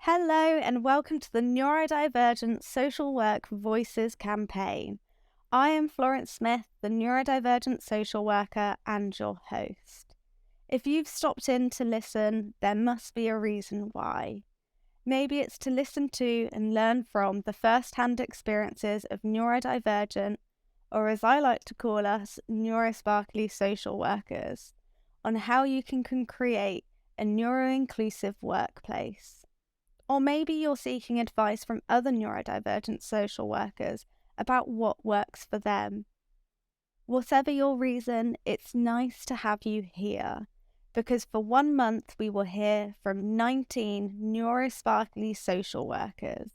Hello and welcome to the Neurodivergent Social Work Voices campaign. I am Florence Smith, the neurodivergent social worker and your host. If you've stopped in to listen, there must be a reason why. Maybe it's to listen to and learn from the first-hand experiences of neurodivergent, or as I like to call us, neurosparkly social workers, on how you can create a neuro-inclusive workplace. Or maybe you're seeking advice from other neurodivergent social workers about what works for them. Whatever your reason, it's nice to have you here, because for 1 month we will hear from 19 neurosparkly social workers.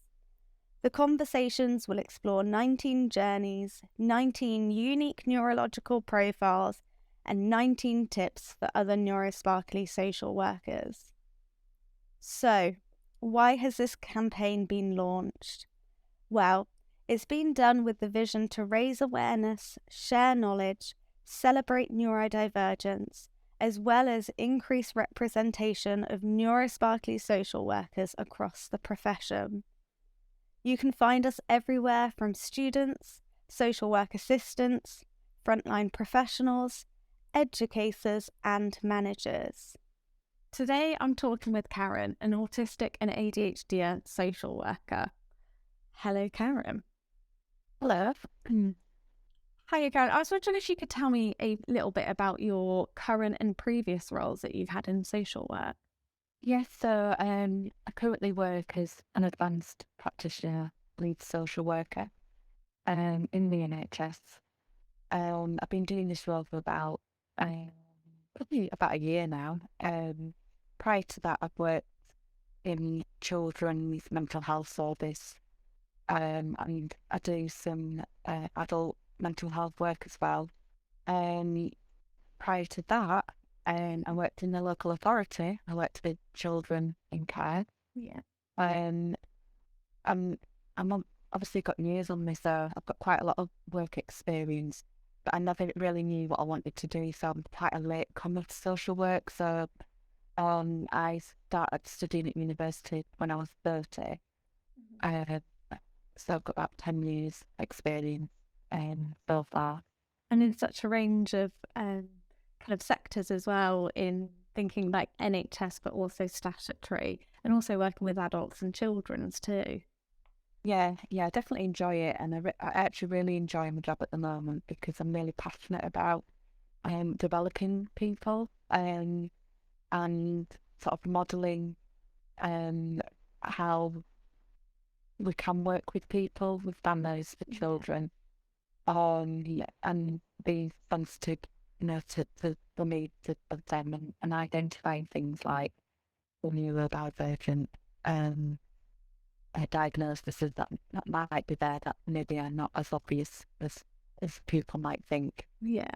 The conversations will explore 19 journeys, 19 unique neurological profiles, and 19 tips for other neurosparkly social workers. So, why has this campaign been launched? Well, it's been done with the vision to raise awareness, share knowledge, celebrate neurodivergence, as well as increase representation of neurosparkly social workers across the profession. You can find us everywhere from students, social work assistants, frontline professionals, educators, and managers. Today, I'm talking with Karen, an autistic and ADHDer social worker. Hello, Karen. Hello. Hiya, Karen. I was wondering if you could tell me a little bit about your current and previous roles that you've had in social work. Yes, so I currently work as an advanced practitioner, lead social worker in the NHS. I've been doing this role for about probably about a year now. Prior to that, I've worked in children's mental health service, and I do some adult mental health work as well. Prior to that, I worked in the local authority. I worked with children in care. Yeah. Um, I'm obviously got years on me, so I've got quite a lot of work experience. But I never really knew what I wanted to do, so I'm quite a late comer to social work. So I started studying at university when I was 30. Uh, so I've got about 10 years experience so far. And in such a range of kind of sectors as well, in thinking like NHS, but also statutory, and also working with adults and children's too. Yeah, I definitely enjoy it, and I actually really enjoy my job at the moment because I'm really passionate about developing people and sort of modelling how we can work with people, with families, with children, and being sensitive, to the needs of them and identifying things like the neurodivergent diagnoses that might be there that maybe are not as obvious as people might think. Yeah.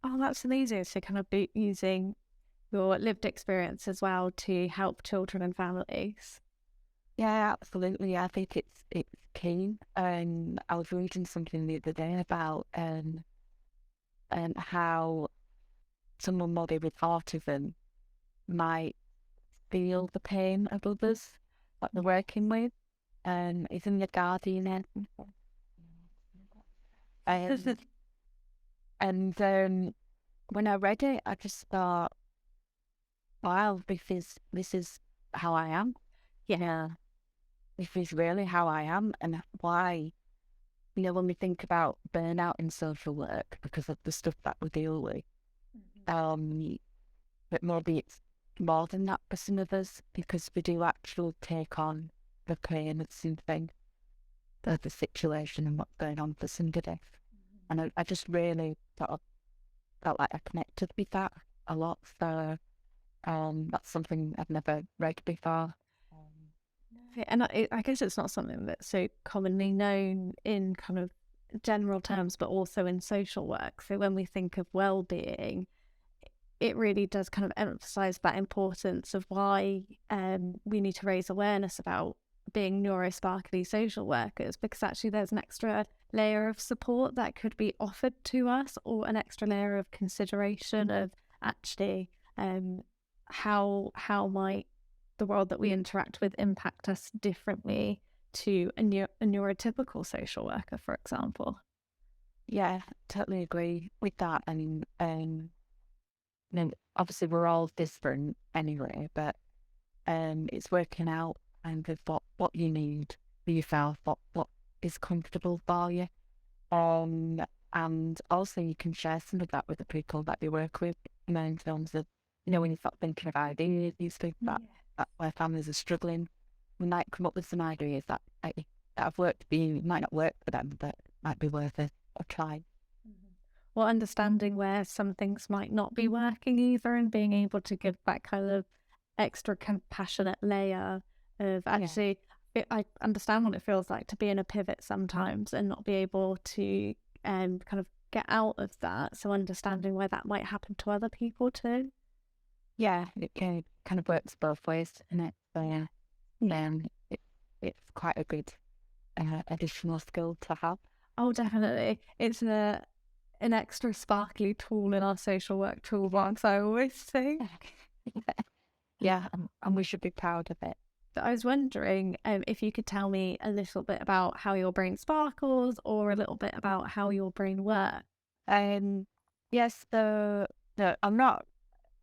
Oh, that's amazing. So kind of be using your lived experience as well to help children and families. Yeah, absolutely. I think it's key. I was reading something the other day about how someone maybe with autism might feel the pain of others that they're working with. It's in the Guardian. Um, and when I read it, I just thought, wow, this is how I am. Yeah. This is really how I am, and why. When we think about burnout in social work because of the stuff that we deal with, but maybe it's more than that for some of us because we do actually take on the pain of something, the situation and what's going on for somebody. And I just really sort of felt like I connected with that a lot. So that's something I've never read before. And I guess it's not something that's so commonly known in kind of general terms, but also in social work. So when we think of well-being, it really does kind of emphasize that importance of why we need to raise awareness about being neurosparkly social workers, because actually there's an extra layer of support that could be offered to us, or an extra layer of consideration of actually how might the world that we interact with impact us differently to a neurotypical social worker, for example. Yeah, totally agree with that. And obviously we're all different anyway, but it's working out kind of what you need for yourself, what is comfortable for you. And also you can share some of that with the people that you work with, in terms of, when you start thinking of ideas, you think that where families are struggling, we might come up with some ideas that have worked for you, might not work for them, but might be worth a try. Well, understanding where some things might not be working either, and being able to give that kind of extra compassionate layer of actually, I understand what it feels like to be in a pivot sometimes and not be able to kind of get out of that. So understanding where that might happen to other people too. Yeah, it kind of works both ways, isn't it? So it's quite a good additional skill to have. Oh, definitely. It's an extra sparkly tool in our social work toolbox, I always think. Yeah, and we should be proud of it. So I was wondering if you could tell me a little bit about how your brain sparkles, or a little bit about how your brain works. Yes, no, I'm not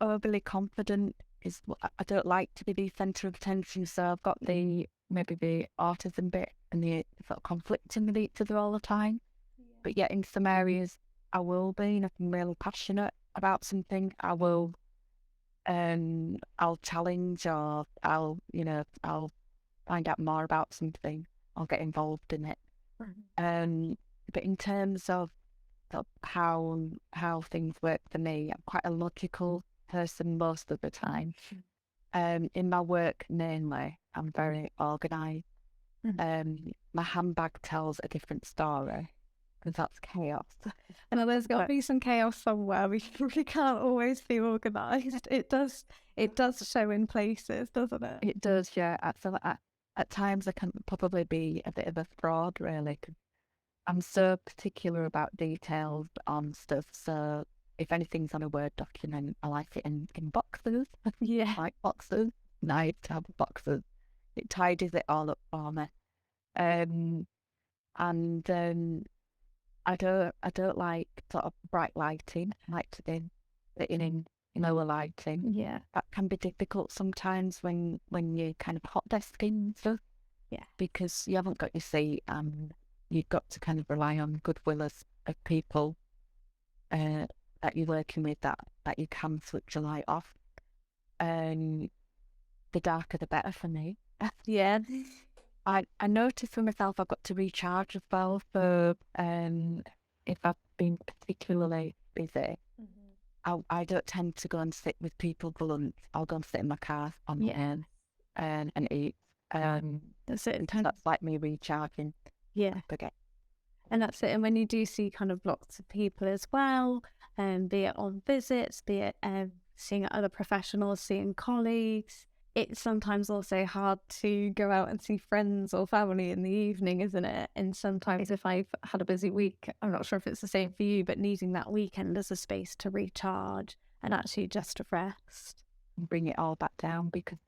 overly confident. I don't like to be the centre of attention, so I've got maybe the autism bit and the sort of conflicting with each other all the time. But yet in some areas I will be, and if I'm really passionate about something, I'll challenge, or I'll find out more about something. I'll get involved in it. But in terms of how things work for me, I'm quite a logical person most of the time. In my work mainly, I'm very organised. My handbag tells a different story, because that's chaos. And there's got to be some chaos somewhere. We can't always be organised. It does show in places, doesn't it? It does, yeah. So at times I can probably be a bit of a fraud, really, 'cause I'm so particular about details on stuff. So if anything's on a Word document, I like it in boxes. Yeah. I like boxes. Nice to have boxes. It tidies it all up for me. And I don't like sort of bright lighting. I like to be sitting in lower lighting. Yeah. That can be difficult sometimes when you're kind of hot desking and stuff. Yeah. Because you haven't got your seat, and you've got to kind of rely on goodwill of people that you're working with, that you can switch the light off. The darker the better for me. Yeah. I notice for myself I've got to recharge as well. For if I've been particularly busy, I don't tend to go and sit with people for lunch. I'll go and sit in my car on my own and eat. That's it. That's like me recharging. Yeah. Okay. And that's it. And when you do see kind of lots of people as well, be it on visits, be it seeing other professionals, seeing colleagues, it's sometimes also hard to go out and see friends or family in the evening, isn't it? And sometimes if I've had a busy week, I'm not sure if it's the same for you, but needing that weekend as a space to recharge and actually just to rest. Bring it all back down, because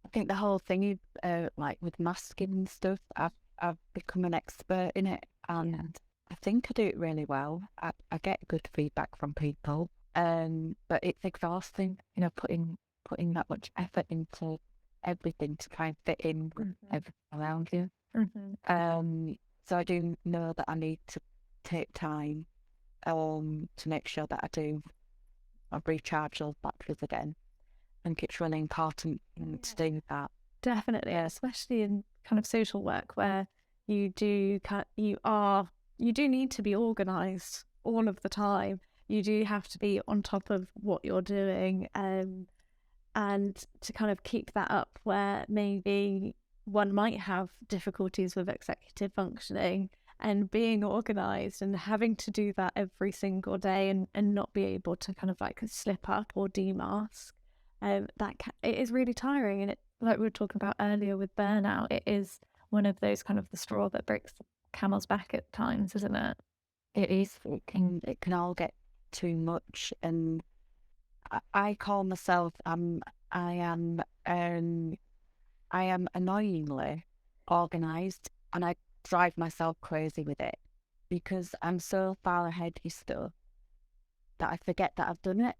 I think the whole thing is like with masking and stuff, I've become an expert in it, and I think I do it really well. I get good feedback from people, but it's exhausting, putting that much effort into everything to try and fit in with everything around you. So I do know that I need to take time to make sure that I recharge those batteries again. I think it's really important to do that. Definitely, especially in kind of social work, where you do need to be organised all of the time. You do have to be on top of what you're doing, and to kind of keep that up, where maybe one might have difficulties with executive functioning, and being organised and having to do that every single day, and not be able to kind of like slip up or demask. It is really tiring, and it, like we were talking about earlier with burnout, it is one of those kind of the straw that breaks the camel's back at times, isn't it? It is. It can all get too much, and I call myself, I'm I am annoyingly organised, and I drive myself crazy with it because I'm so far ahead of stuff that I forget that I've done it,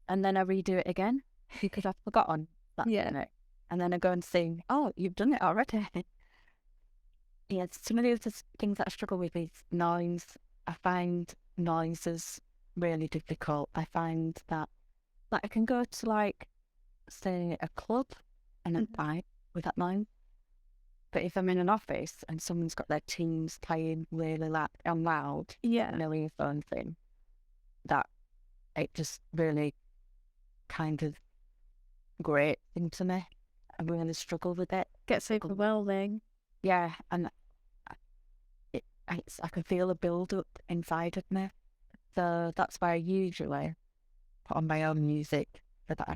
and then I redo it again because I've forgotten that I've done it, and then I go and sing, "Oh, you've done it already." Yeah, some of the other things that I struggle with is noise. I find noises really difficult. I find that, like, I can go to, like, say, a club and I'm fine with that noise. But if I'm in an office and someone's got their teams playing really loud and loud, no earphones in, that it just really kind of grates into me. I really struggle with it. Gets overwhelming. Yeah, and I can feel a build up inside of me. So that's why I usually put on my own music so that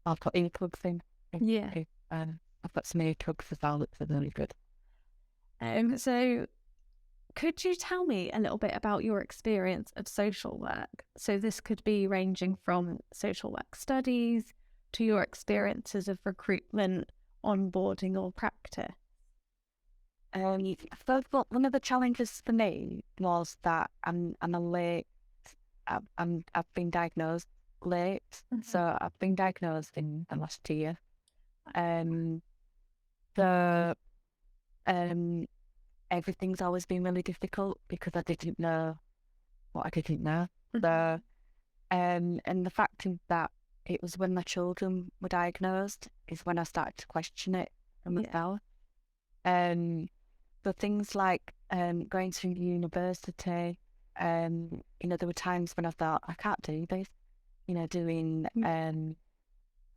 I'll put earplugs in. If, I've got some earplugs as well, which are really good. So could you tell me a little bit about your experience of social work? So this could be ranging from social work studies to your experiences of recruitment, onboarding or practice. So one of the challenges for me was that I'm a late. I've been diagnosed late, so I've been diagnosed in the last year. So everything's always been really difficult because I didn't know what I didn't know. So and the fact is that it was when my children were diagnosed is when I started to question it for myself. So things like going to university, there were times when I thought, I can't do this. Doing,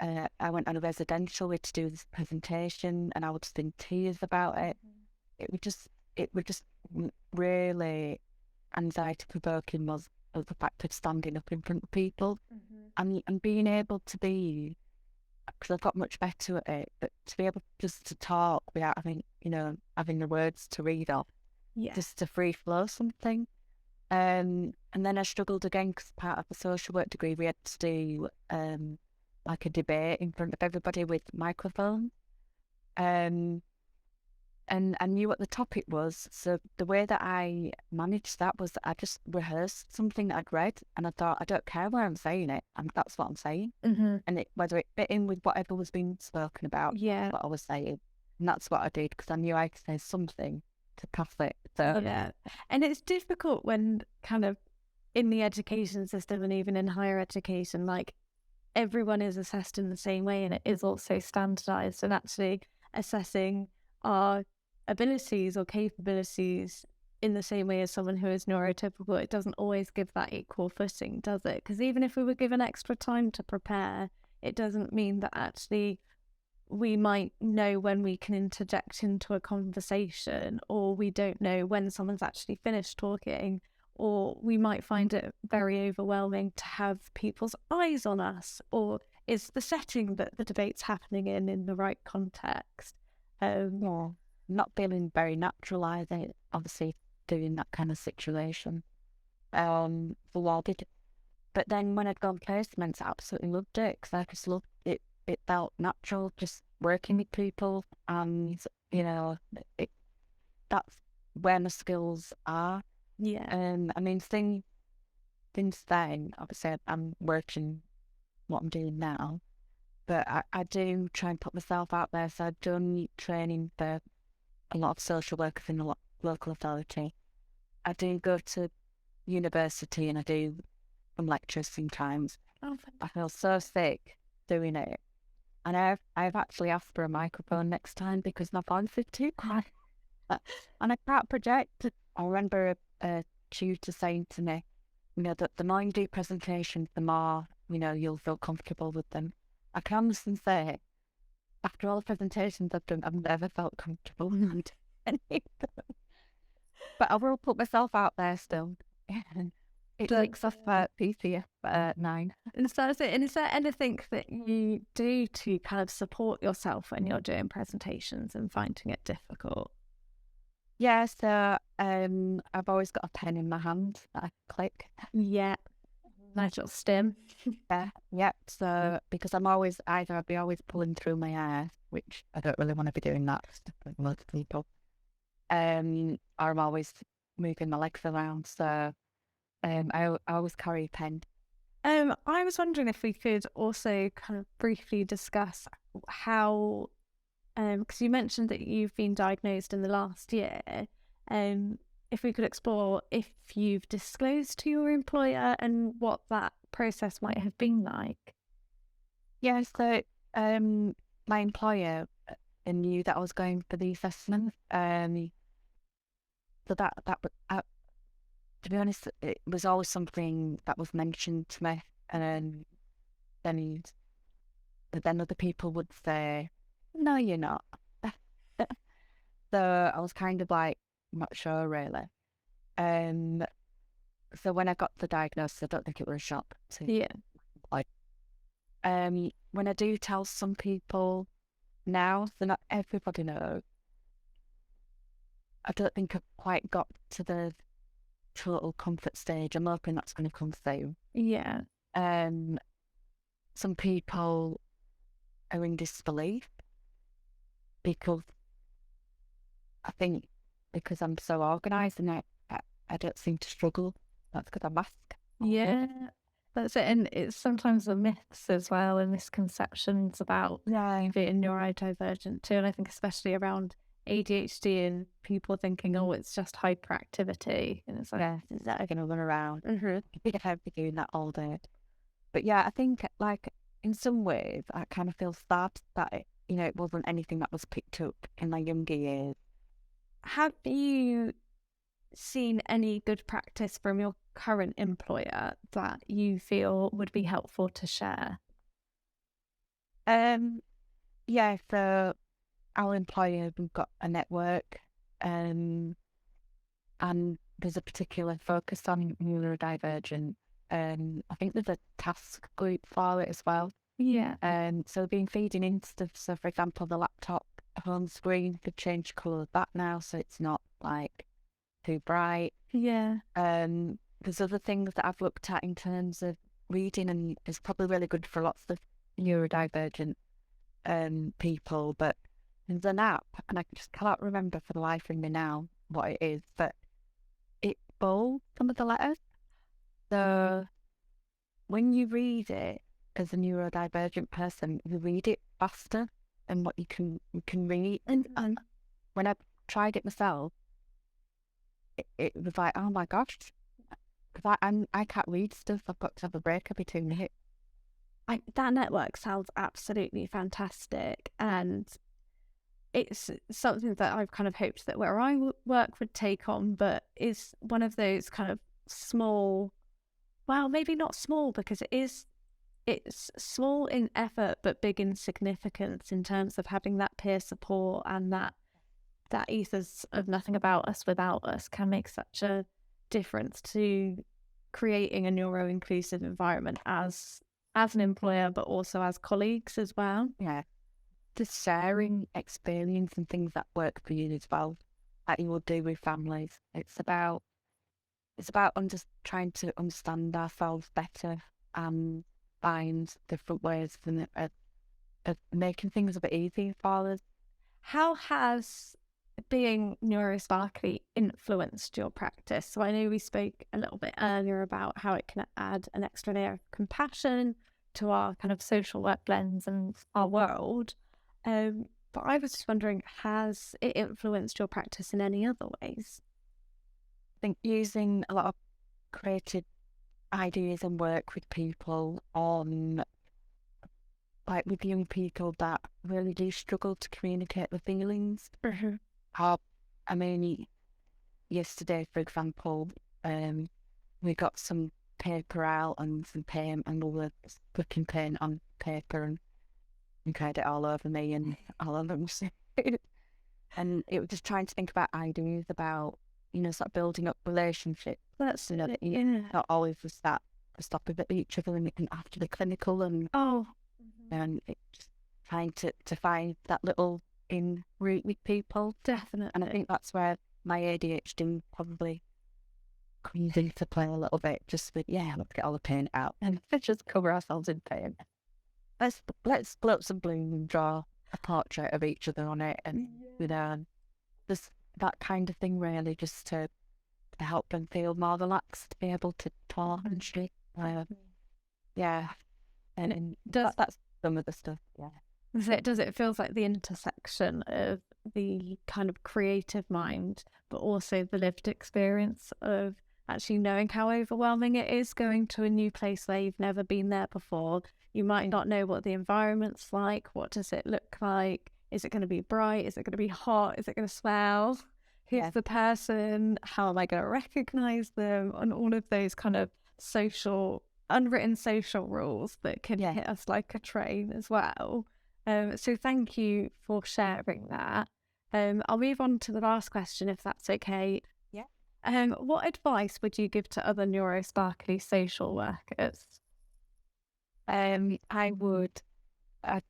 I went on a residential to do this presentation and I was just in tears about it. It was just really anxiety provoking was the fact of standing up in front of people and being able to be, because I've got much better at it, but to be able just to talk without having the words to read off, just to free flow something. And then I struggled again because part of the social work degree we had to do like a debate in front of everybody with microphones. And I knew what the topic was, so the way that I managed that was that I just rehearsed something that I'd read, and I thought, I don't care where I'm saying it, and that's what I'm saying. And whether it fit in with whatever was being spoken about, that's what I was saying. And that's what I did, because I knew I could say something to pass it. So and it's difficult when kind of in the education system and even in higher education, like everyone is assessed in the same way and it is also standardized, and actually assessing our abilities or capabilities in the same way as someone who is neurotypical, it doesn't always give that equal footing, does it? Because even if we were given extra time to prepare, it doesn't mean that actually we might know when we can interject into a conversation, or we don't know when someone's actually finished talking, or we might find it very overwhelming to have people's eyes on us, or is the setting that the debate's happening in the right context? Not feeling very natural either, obviously, doing that kind of situation. For while but then when I'd gone placements, I absolutely loved it because I just loved it. It felt natural, just working with people, and that's where my skills are. I mean, since then, obviously, I'm working what I'm doing now, but I do try and put myself out there. So I've done training for a lot of social workers in the local authority. I do go to university and I do some lectures sometimes. I feel so sick doing it. And I've actually asked for a microphone next time because my voice is too quiet. And I can't project. I remember a tutor saying to me, that the more you do presentations, the more, you'll feel comfortable with them. I can honestly say, after all the presentations I've done, I've never felt comfortable doing any of them. But I will put myself out there still. It takes off PCF 9. And so is it. And is there anything that you do to kind of support yourself when you're doing presentations and finding it difficult? Yeah, so I've always got a pen in my hand that I click. Nice little stim. Yeah. So because I'd be always pulling through my hair, which I don't really want to be doing that like most people. Or I'm always moving my legs around. So I always carry a pen. I was wondering if we could also kind of briefly discuss how, because you mentioned that you've been diagnosed in the last year, if we could explore if you've disclosed to your employer and what that process might have been like. Yeah. So my employer knew that I was going for the assessment. So to be honest, it was always something that was mentioned to me, and then other people would say, "No, you're not." So I was kind of like not sure really. So when I got the diagnosis, I don't think it was a shock to Yeah. like. When I do tell some people now, so not everybody knows. I don't think I've quite got to the total comfort stage. I'm hoping that's going to come soon. Yeah. Some people are in disbelief because I think because I'm so organised and I don't seem to struggle. That's because I mask. Yeah. That's it. And it's sometimes the myths as well and misconceptions about being neurodivergent too. And I think especially around ADHD and people thinking, oh, it's just hyperactivity. And it's like, Is that going to run around? mm-hmm. I've been doing that all day. But yeah, I think like in some ways I kind of feel sad that it wasn't anything that was picked up in my younger years. Have you seen any good practice from your current employer that you feel would be helpful to share? Yeah, so our employer, we've got a network, and there's a particular focus on neurodivergent. I think there's a task group for it as well. Yeah. So they've been feeding in stuff. So for example, the laptop home screen could change colour of that now, so it's not like too bright. Yeah. There's other things that I've looked at in terms of reading, and it's probably really good for lots of neurodivergent people. But there's an app, and I just cannot remember for the life of me now what it is, but it bolds some of the letters. So when you read it as a neurodivergent person, you read it faster than what you can read. And when I tried it myself, it was like, oh my gosh, because I can't read stuff. I've got to have a break every 2 minutes. That network sounds absolutely fantastic, and it's something that I've kind of hoped that where I work would take on, but is one of those kind of small, well, maybe not small because it's small in effort but big in significance in terms of having that peer support, and that ethos of nothing about us without us can make such a difference to creating a neuro-inclusive environment as an employer, but also as colleagues as well. Yeah. Just sharing experience and things that work for you as well, that you will do with families. It's about trying to understand ourselves better and find different ways of making things a bit easier for us. How has being neurosparkly influenced your practice? So I know we spoke a little bit earlier about how it can add an extra layer of compassion to our kind of social work lens and our world. But I was just wondering, has it influenced your practice in any other ways? I think using a lot of creative ideas and work with people on, like with young people that really do struggle to communicate their feelings. I mean, yesterday, for example, we got some paper out and some paint, and we were flicking paint on paper and cried it all over me and all over me. And it was just trying to think about ideas about, sort of building up relationships. That's Not always just that stopping at each other and it can have to be clinical, and and it just trying to find that little in route with people. Definitely. And I think that's where my ADHD probably comes into play a little bit, just with, let's get all the paint out and just cover ourselves in paint. Let's split up some balloons and draw a portrait of each other on it, and just that kind of thing, really, just to help them feel more relaxed, to be able to talk and shit. And that's some of the stuff. Does it feels like the intersection of the kind of creative mind, but also the lived experience of actually knowing how overwhelming it is going to a new place where you've never been there before. You might not know what the environment's like. What does it look like? Is it going to be bright? Is it going to be hot? Is it going to smell? Who's the person? How am I going to recognize them? And all of those kind of unwritten social rules that can hit us like a train as well. So thank you for sharing that. I'll move on to the last question, if that's okay. Yeah. What advice would you give to other neurosparkly social workers? I'd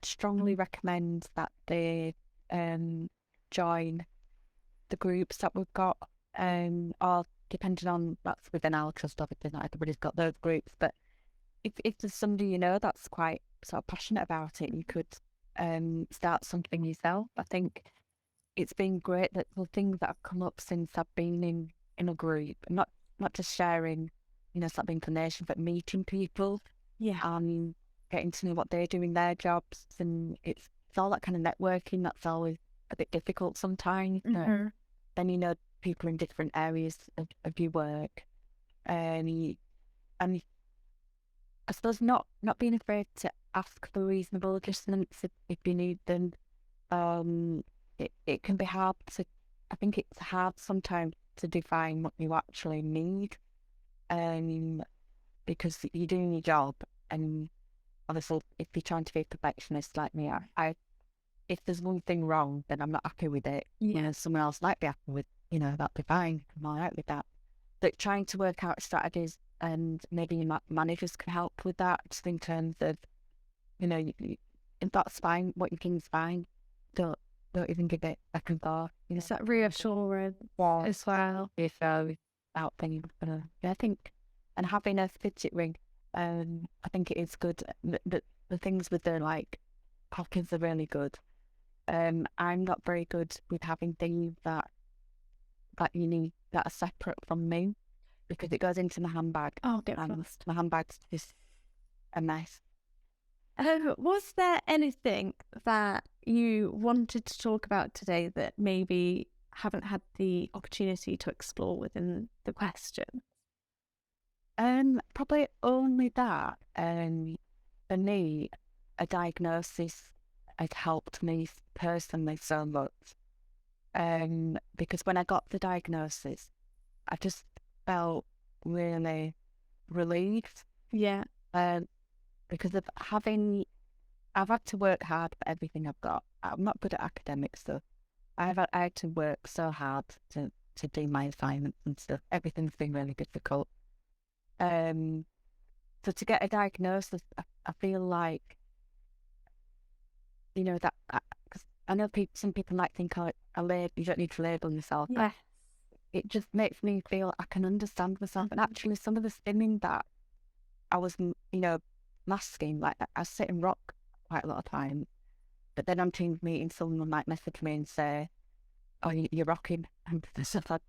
strongly recommend that they join the groups that we've got, or depending on, that's within our trust, obviously not everybody's got those groups, but if there's somebody that's quite sort of passionate about it, you could start something yourself. I think it's been great that the things that have come up since I've been in a group, not just sharing, sort of information, but meeting people, and getting to know what they're doing, their jobs, and it's all that kind of networking that's always a bit difficult sometimes. Mm-hmm. Then people in different areas of your work, and I suppose not being afraid to ask for reasonable adjustments if you need them. It can be hard I think it's hard sometimes to define what you actually need, because you're doing your job, and obviously if you're trying to be a perfectionist like me, if there's one thing wrong, then I'm not happy with it. Someone else might be happy with, that'd be fine. I'm all right with that. But trying to work out strategies, and maybe your managers can help with that, just in terms of, if that's fine, what you think's fine, don't even give it a second thought. Is that reassurance as well? Without things, I think, and having a fidget ring, I think it is good. The things with the pockets are really good. I'm not very good with having things that you need that are separate from me, because it goes into my handbag. Oh, get lost. My handbag's just a mess. Was there anything that you wanted to talk about today that maybe haven't had the opportunity to explore within the question? Probably only that. For me, a diagnosis has helped me personally so much. Because when I got the diagnosis, I just felt really relieved. Yeah. Because I've had to work hard for everything I've got. I'm not good at academic stuff. I had to work so hard to do my assignments and stuff. Everything's been really difficult. So to get a diagnosis, I feel like, that, because I know some people might think, you don't need to label yourself. Yeah. It just makes me feel I can understand myself. And actually, some of the spinning that I was, masking, I sit and rock quite a lot of time, but then I'm team meeting, someone might message me and say, "Oh, you're rocking," and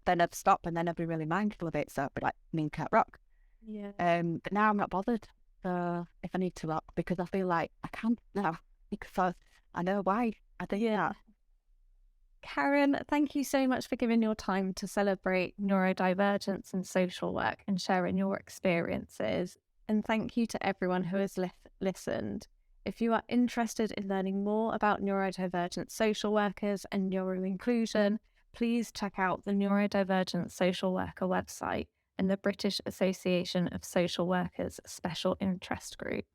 then I'd stop, and then I'd be really mindful of it. So I'd be like, "Me can't rock." Yeah. But now I'm not bothered. So if I need to rock, because I feel like I can now, because I know why I do that. Karen, thank you so much for giving your time to celebrate neurodivergence and social work and sharing your experiences. And thank you to everyone who has listened. If you are interested in learning more about neurodivergent social workers and neuroinclusion, please check out the Neurodivergent Social Worker website and the British Association of Social Workers Special Interest Group.